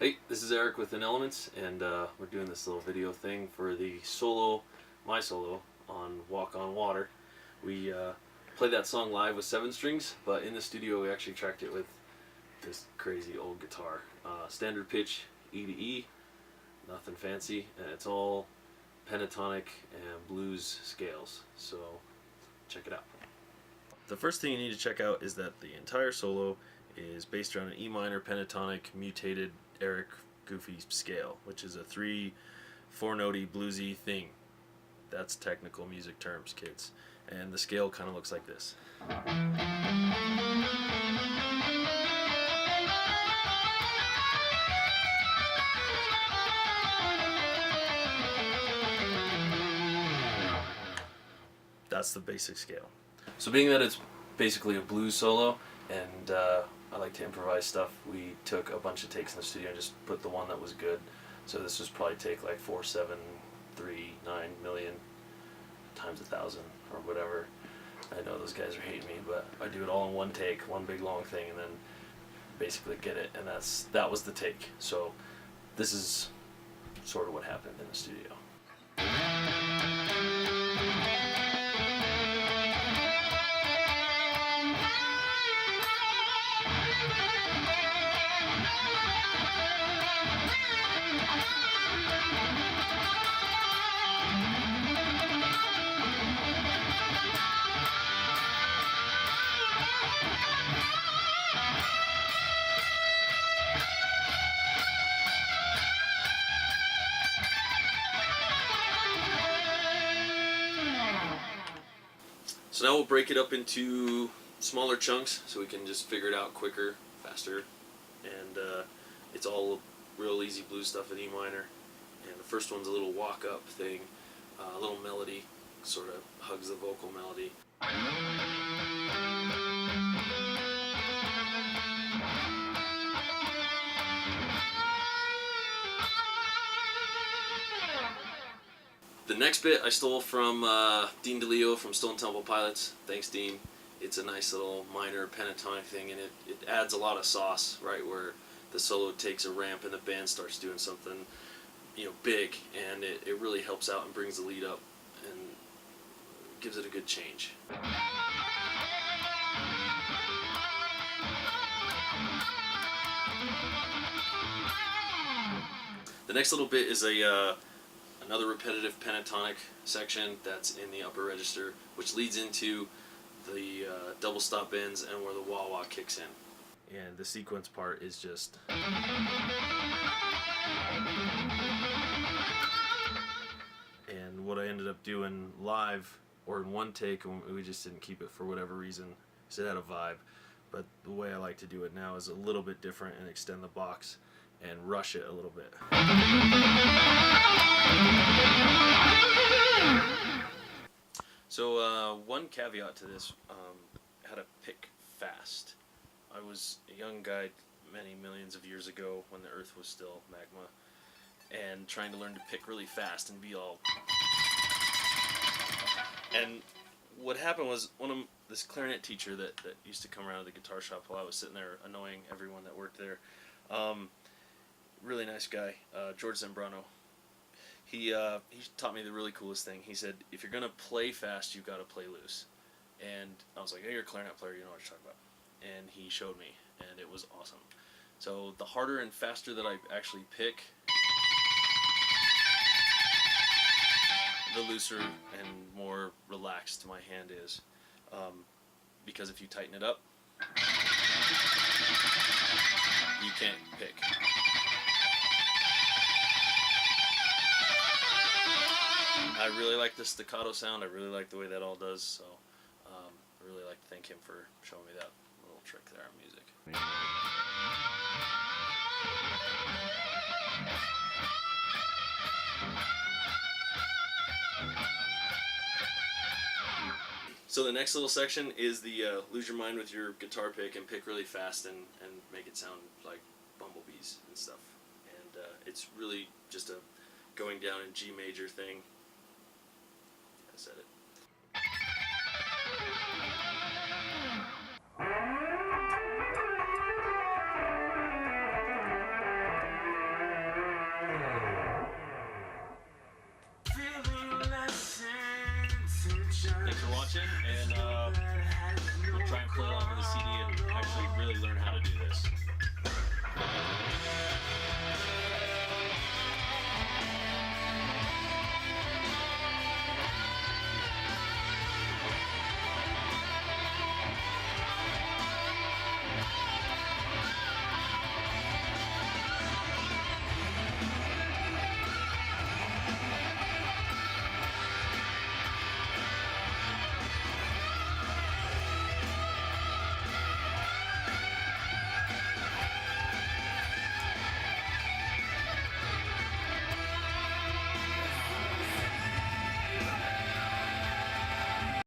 Hey, this is Eric with Elements, and we're doing this little video thing for the my solo on Walk on Water. We played that song live with 7 strings, but in the studio we actually tracked it with this crazy old guitar. Standard pitch, E to E, nothing fancy, and it's all pentatonic and blues scales, so check it out. The first thing you need to check out is that the entire solo is based around an E minor pentatonic mutated Eric Goofy scale, which is a 3/4-notey bluesy thing. That's technical music terms, kids. And the scale kind of looks like this. That's the basic scale. So being that it's basically a blues solo, and I like to improvise stuff, we took a bunch of takes in the studio and just put the one that was good. So this was probably take like 4, 7, 3, 9 million times 1,000 or whatever. I know those guys are hating me, but I do it all in one take, one big long thing, and then basically get it, and that was the take. So this is sort of what happened in the studio. So now we'll break it up into smaller chunks so we can just figure it out quicker, faster, and it's all real easy blues stuff in E minor. And the first one's a little walk-up thing, a little melody, sort of hugs the vocal melody. The next bit I stole from Dean DeLeo from Stone Temple Pilots. Thanks, Dean. It's a nice little minor pentatonic thing, and it adds a lot of sauce, right, where the solo takes a ramp and the band starts doing something, big, and it really helps out and brings the lead up and gives it a good change. The next little bit is another repetitive pentatonic section that's in the upper register, which leads into the double stop bends and where the wah-wah kicks in. And the sequence part is just... And what I ended up doing live, or in one take, we just didn't keep it for whatever reason, because it had a vibe. But the way I like to do it now is a little bit different and extend the box and rush it a little bit. So one caveat to this, how to pick fast. I was a young guy many millions of years ago when the earth was still magma, and trying to learn to pick really fast and be all... And what happened was this clarinet teacher that used to come around to the guitar shop while I was sitting there annoying everyone that worked there, really nice guy, George Zambrano. He taught me the really coolest thing. He said, if you're going to play fast, you've got to play loose. And I was like, hey, you're a clarinet player, you know what you're talking about. And he showed me, and it was awesome. So the harder and faster that I actually pick, the looser and more relaxed my hand is. Because if you tighten it up, you can't pick. I really like the staccato sound. I really like the way that all does, so I really like to thank him for showing me that little trick there on music. So the next little section is the lose your mind with your guitar pick and pick really fast and make it sound like bumblebees and stuff. And it's really just a going down in G major thing.